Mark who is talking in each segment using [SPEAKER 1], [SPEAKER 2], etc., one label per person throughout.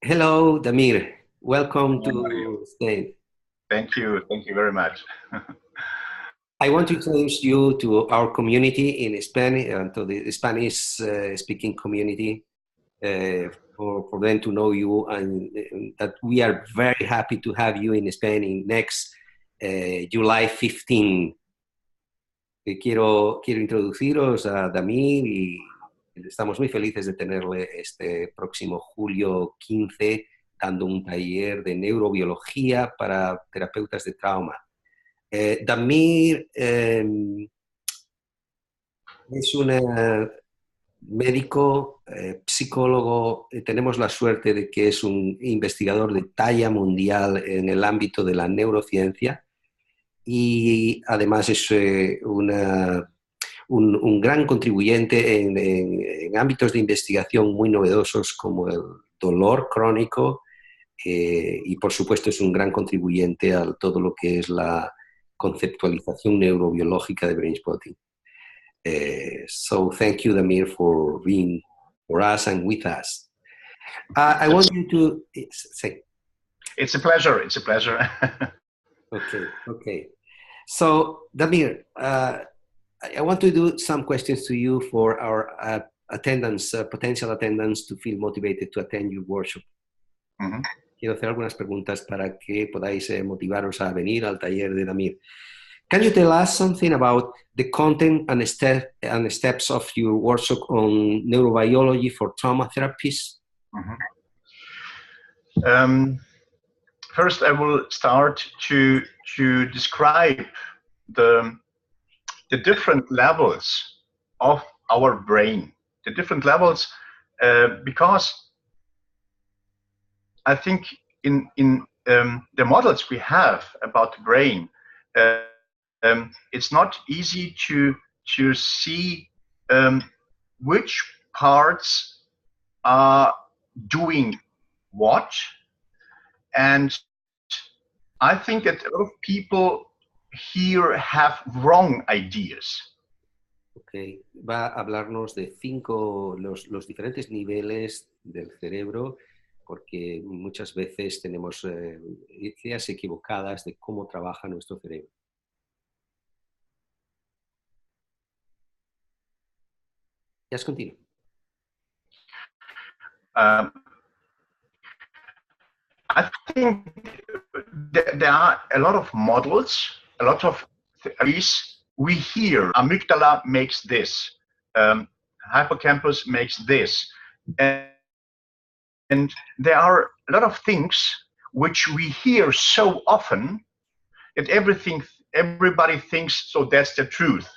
[SPEAKER 1] Hello, Damir. Welcome
[SPEAKER 2] How are you?
[SPEAKER 1] to Spain.
[SPEAKER 2] Thank you. Thank you very much.
[SPEAKER 1] I want to introduce you to our community in Spain, to the Spanish speaking community, for them to know you, and that we are very happy to have you in Spain in next July 15. Quiero introduciros a Damir y estamos muy felices de tenerle este próximo julio 15 dando un taller de neurobiología para terapeutas de trauma. Damir es un médico, psicólogo, tenemos la suerte de que es un investigador de talla mundial en el ámbito de la neurociencia y además es un gran contribuyente en ámbitos de investigación muy novedosos como el dolor crónico y por supuesto es un gran contribuyente a todo lo que es la conceptualización neurobiológica de Brainspotting. So thank you, Damir, for being for us and with us. I want you to say.
[SPEAKER 2] It's a pleasure. It's a pleasure.
[SPEAKER 1] Okay. So, Damir, I want to do some questions to you for our attendants, potential attendants, to feel motivated to attend your workshop.
[SPEAKER 2] Mm-hmm.
[SPEAKER 1] Quiero hacer algunas preguntas para que podáis motivaros a venir al taller de Damir. Can you tell us something about the content and steps of your workshop on neurobiology for trauma therapies?
[SPEAKER 2] Mm-hmm. First, I will start to describe the different levels of our brain, the different levels, because I think in the models we have about the brain, it's not easy to see which parts are doing what, and I think that a lot of people here have wrong ideas.
[SPEAKER 1] Okay, va a hablarnos de los diferentes niveles del cerebro, porque muchas veces tenemos ideas equivocadas de cómo trabaja nuestro cerebro. Just continue.
[SPEAKER 2] I think there are a lot of models, a lot of theories. We hear amygdala makes this, hippocampus makes this, and there are a lot of things which we hear so often that everybody thinks so that's the truth.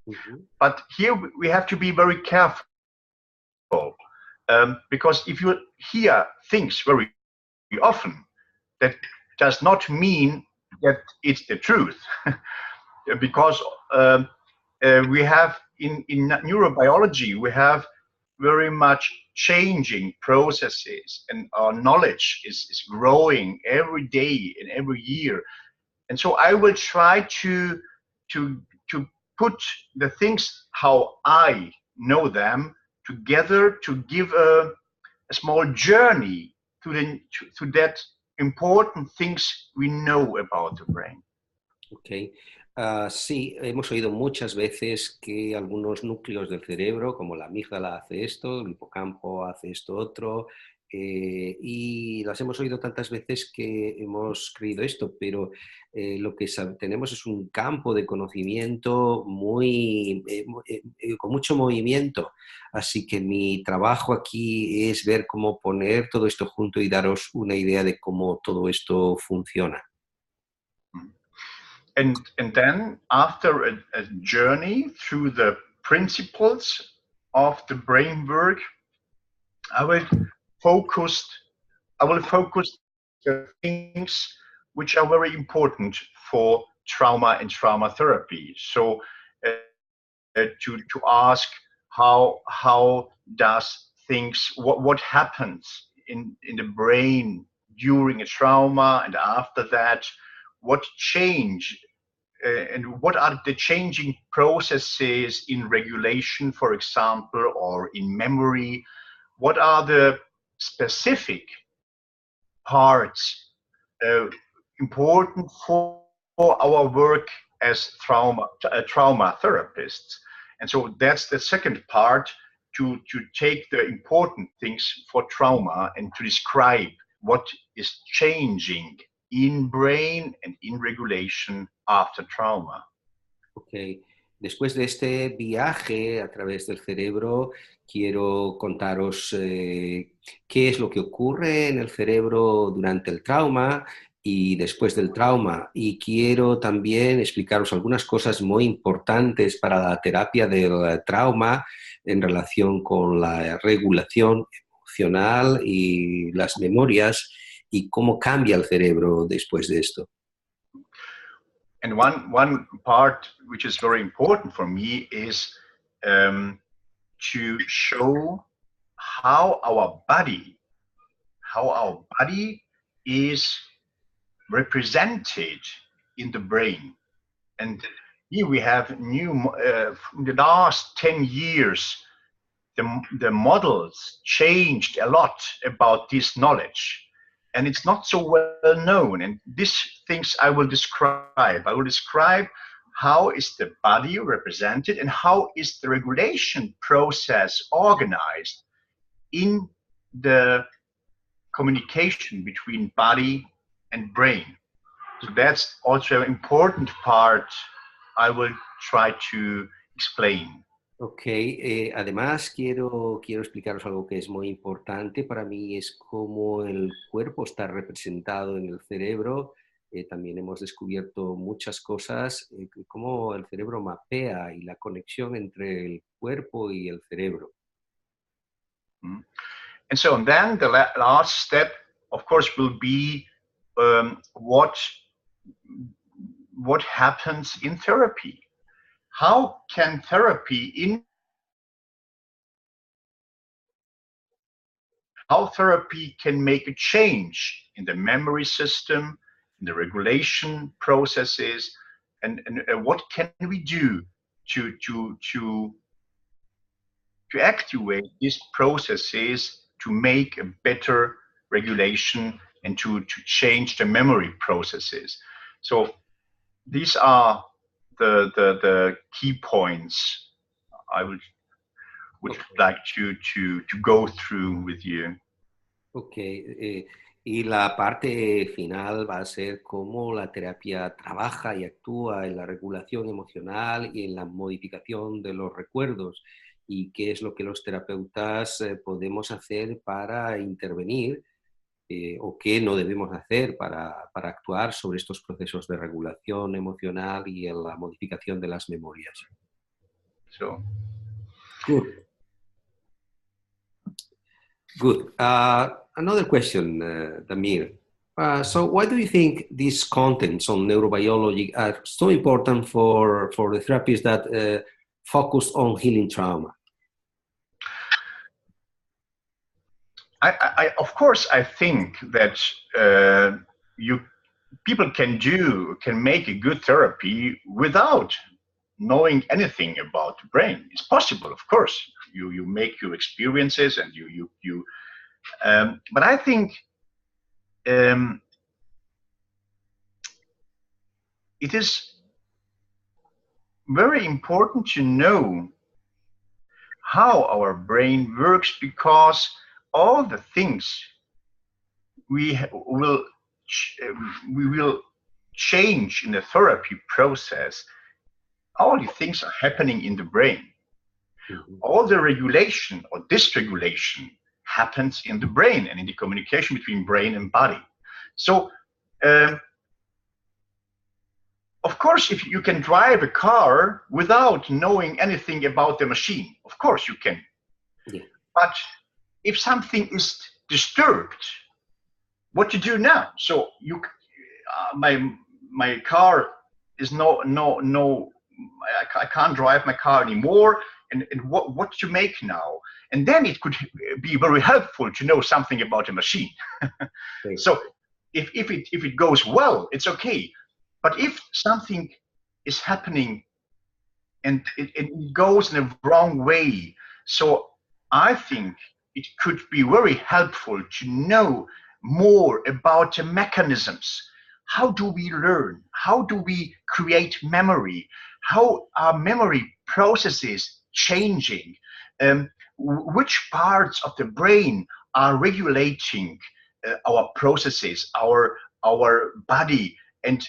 [SPEAKER 2] Mm-hmm. But here we have to be very careful, because if you hear things very often, that does not mean that it's the truth. Because we have in neurobiology, we have very much changing processes, and our knowledge is growing every day and every year. And so I will try to put the things how I know them together to give a small journey to that important things we know about the brain.
[SPEAKER 1] Okay. Sí, hemos oído muchas veces que algunos núcleos del cerebro, como la amígdala hace esto, el hipocampo hace esto otro, y las hemos oído tantas veces que hemos creído esto, pero lo que tenemos es un campo de conocimiento con mucho movimiento, así que mi trabajo aquí es ver cómo poner todo esto junto y daros una idea de cómo todo esto funciona.
[SPEAKER 2] And then after a journey through the principles of the brain work, I will focus the things which are very important for trauma and trauma therapy. So to ask how does things, what happens in the brain during a trauma and after that, what change and what are the changing processes in regulation, for example, or in memory? What are the specific parts important for our work as trauma therapists. And so that's the second part, to take the important things for trauma and to describe what is changing in brain and in regulation after trauma.
[SPEAKER 1] Ok, después de este viaje a través del cerebro, quiero contaros qué es lo que ocurre en el cerebro durante el trauma y después del trauma. Y quiero también explicaros algunas cosas muy importantes para la terapia del trauma en relación con la regulación emocional y las memorias y cómo cambia el cerebro después de esto.
[SPEAKER 2] And one part which is very important for me is to show how our body is represented in the brain. And here we have new, in the last 10 years, the models changed a lot about this knowledge. And it's not so well known. And these things I will describe. I will describe how is the body represented and how is the regulation process organized in the communication between body and brain. So that's also an important part I will try to explain.
[SPEAKER 1] Ok, además quiero explicaros algo que es muy importante para mí, es cómo el cuerpo está representado en el cerebro. También hemos descubierto muchas cosas, cómo el cerebro mapea y la conexión entre el cuerpo y el cerebro.
[SPEAKER 2] And so then the last step, of course, will be what happens in therapy. How can therapy can make a change in the memory system, in the regulation processes, and what can we do to activate these processes to make a better regulation and to change the memory processes. So these are the key points I would like to go through with you.
[SPEAKER 1] Ok, y la parte final va a ser cómo la terapia trabaja y actúa en la regulación emocional y en la modificación de los recuerdos y qué es lo que los terapeutas podemos hacer para intervenir o qué no debemos hacer para actuar sobre estos procesos de regulación emocional y en la modificación de las memorias.
[SPEAKER 2] So,
[SPEAKER 1] Good. Another question, Damir. So why do you think these contents on neurobiology are so important for the therapies that focus on healing trauma?
[SPEAKER 2] Of course, I think that people can make a good therapy without knowing anything about the brain. It's possible, of course. You make your experiences and but I think it is very important to know how our brain works, because all the things we will change in the therapy process, all the things are happening in the brain. Mm-hmm. All the regulation or dysregulation happens in the brain and in the communication between brain and body. So, of course, if you can drive a car without knowing anything about the machine, of course you can. Yeah. But if something is disturbed, what to do now? So my car is I can't drive my car anymore. And what to make now? And then it could be very helpful to know something about the machine. Okay. So if it goes well, it's okay. But if something is happening and it goes in a wrong way, so I think it could be very helpful to know more about the mechanisms. How do we learn? How do we create memory? How are memory processes changing? Which parts of the brain are regulating our processes, our body, and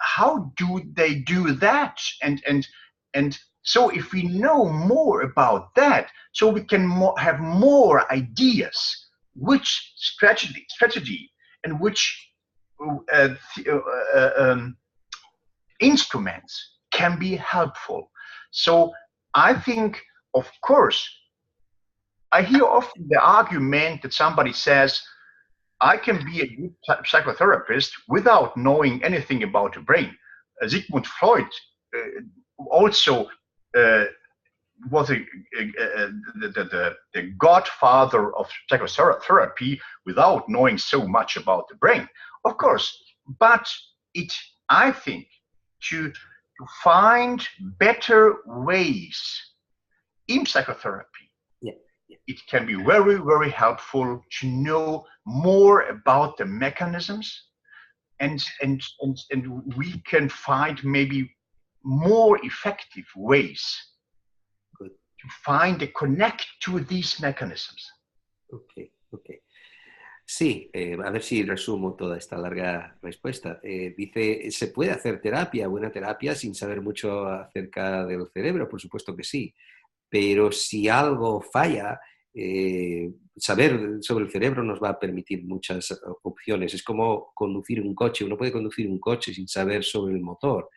[SPEAKER 2] how do they do that? And so if we know more about that, so we can have more ideas which strategy and which uh, instruments can be helpful. So I think, of course, I hear often the argument that somebody says, I can be a good psychotherapist without knowing anything about the brain. Sigmund Freud also was the godfather of psychotherapy without knowing so much about the brain, of course. But I think, to find better ways in psychotherapy, it can be very, very helpful to know more about the mechanisms, and we can find maybe more effective ways to find a connect to these mechanisms.
[SPEAKER 1] Ok. Sí, a ver si resumo toda esta larga respuesta. Dice, ¿se puede hacer terapia, buena terapia, sin saber mucho acerca del cerebro? Por supuesto que sí. Pero si algo falla, saber sobre el cerebro nos va a permitir muchas opciones. Es como conducir un coche. Uno puede conducir un coche sin saber sobre el motor,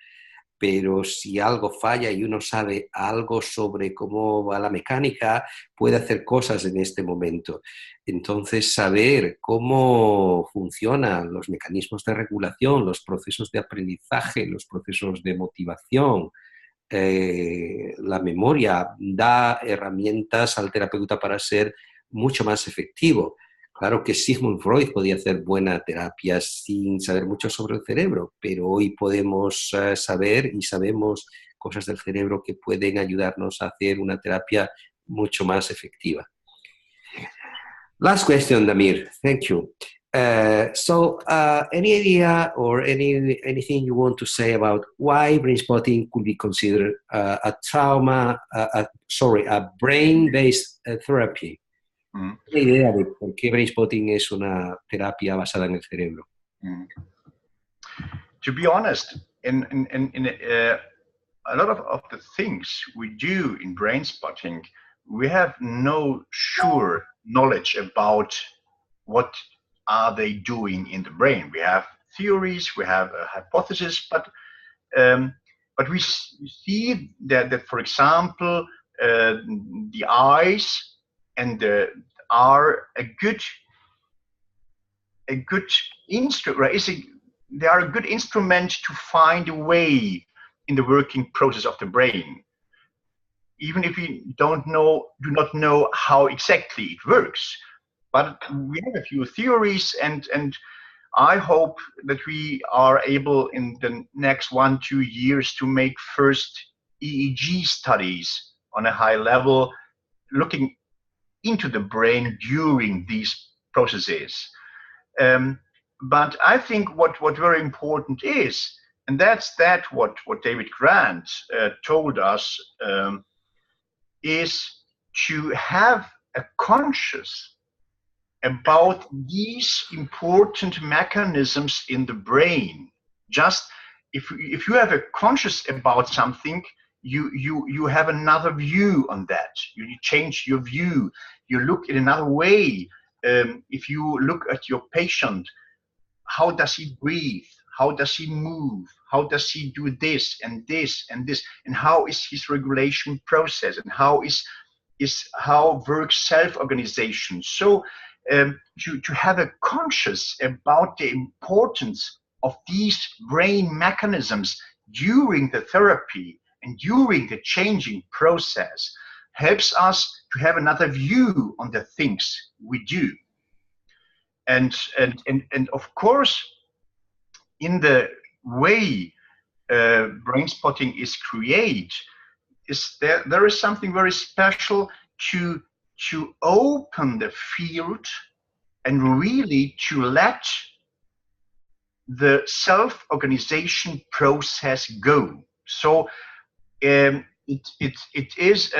[SPEAKER 1] pero si algo falla y uno sabe algo sobre cómo va la mecánica, puede hacer cosas en este momento. Entonces, saber cómo funcionan los mecanismos de regulación, los procesos de aprendizaje, los procesos de motivación, la memoria, da herramientas al terapeuta para ser mucho más efectivo. Claro que Sigmund Freud podía hacer buena terapia sin saber mucho sobre el cerebro, pero hoy podemos saber y sabemos cosas del cerebro que pueden ayudarnos a hacer una terapia mucho más efectiva. Last question, Damir. Thank you. Any idea or anything you want to say about why Brainspotting could be considered a brain-based therapy?
[SPEAKER 2] Mm.
[SPEAKER 1] ¿Una idea de por qué Brainspotting es una terapia basada en el cerebro?
[SPEAKER 2] Mm. To be honest, in a lot of the things we do in Brainspotting, we have no sure knowledge about what are they doing in the brain. We have theories, we have a hypothesis, but we see that for example, the eyes and are a good instrument. They are a good instrument to find a way in the working process of the brain, even if we do not know how exactly it works. But we have a few theories, and I hope that we are able in the next 1-2 years to make first EEG studies on a high level, looking into the brain during these processes. But I think what very important is, and that's what David Grant told us, is to have a conscious about these important mechanisms in the brain. Just if you have a conscious about something, you have another view on that. You change your view. You look in another way. If you look at your patient, how does he breathe? How does he move? How does he do this and this and this? And how is his regulation process? And how works self-organization? So to have a conscious about the importance of these brain mechanisms during the therapy and during the changing process helps us to have another view on the things we do. And of course, in the way Brainspotting is created, there is something very special to to open the field and really to let the self-organization process go. So it is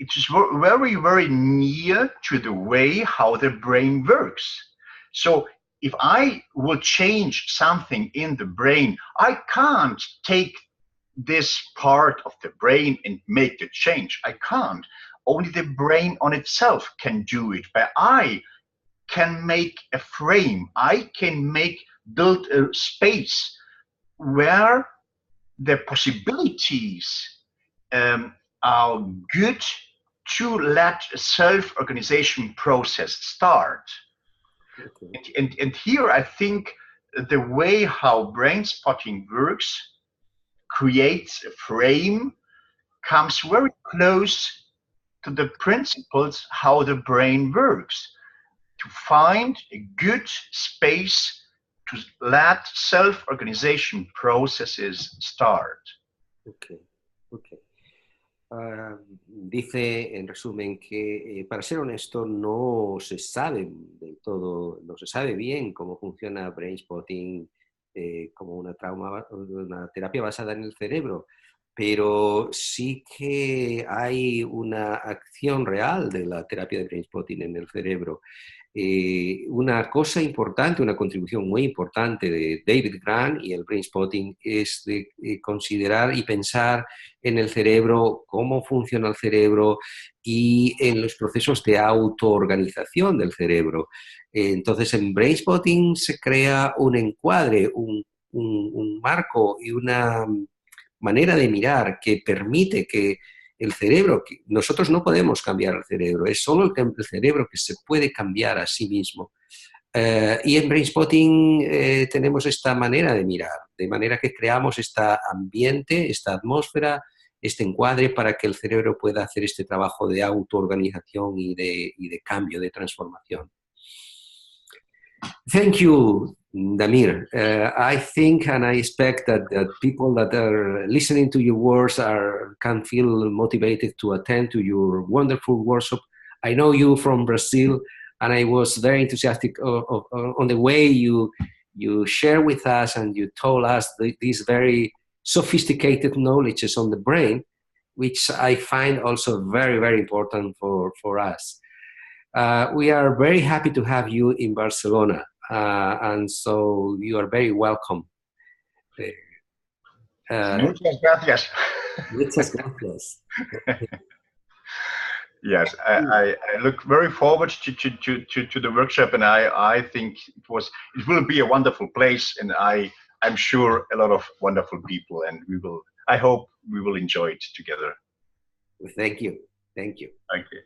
[SPEAKER 2] it is very, very near to the way how the brain works. So if I will change something in the brain, I can't take this part of the brain and make the change. I can't. Only the brain on itself can do it. But I can make a frame. I can build a space where the possibilities are good to let a self-organization process start. Okay. And here I think the way how Brainspotting works creates a frame, comes very close to the principles how the brain works, to find a good space to let self-organization processes start.
[SPEAKER 1] Okay. Okay. Dice en resumen que para ser honesto no se sabe del todo, no se sabe bien cómo funciona Brainspotting como una terapia basada en el cerebro, pero sí que hay una acción real de la terapia de Brainspotting en el cerebro. Una cosa importante, una contribución muy importante de David Grant y el Brainspotting es de considerar y pensar en el cerebro, cómo funciona el cerebro y en los procesos de autoorganización del cerebro. Entonces, en Brainspotting se crea un encuadre, un marco y una manera de mirar que permite que el cerebro, que nosotros no podemos cambiar el cerebro, es solo el cerebro que se puede cambiar a sí mismo. Y en Brainspotting tenemos esta manera de mirar, de manera que creamos este ambiente, esta atmósfera, este encuadre para que el cerebro pueda hacer este trabajo de autoorganización y de cambio, de transformación. Thank you, Damir. I think and I expect that people that are listening to your words can feel motivated to attend to your wonderful workshop. I know you from Brazil, and I was very enthusiastic on the way you share with us and you told us these very sophisticated knowledges on the brain, which I find also very, very important for us. We are very happy to have you in Barcelona, and so you are very welcome.
[SPEAKER 2] Muchas gracias.
[SPEAKER 1] Muchas gracias.
[SPEAKER 2] Yes, I look very forward to the workshop, and I think it will be a wonderful place, and I'm sure a lot of wonderful people, and I hope we will enjoy it together.
[SPEAKER 1] Thank you. Thank you.
[SPEAKER 2] Thank you.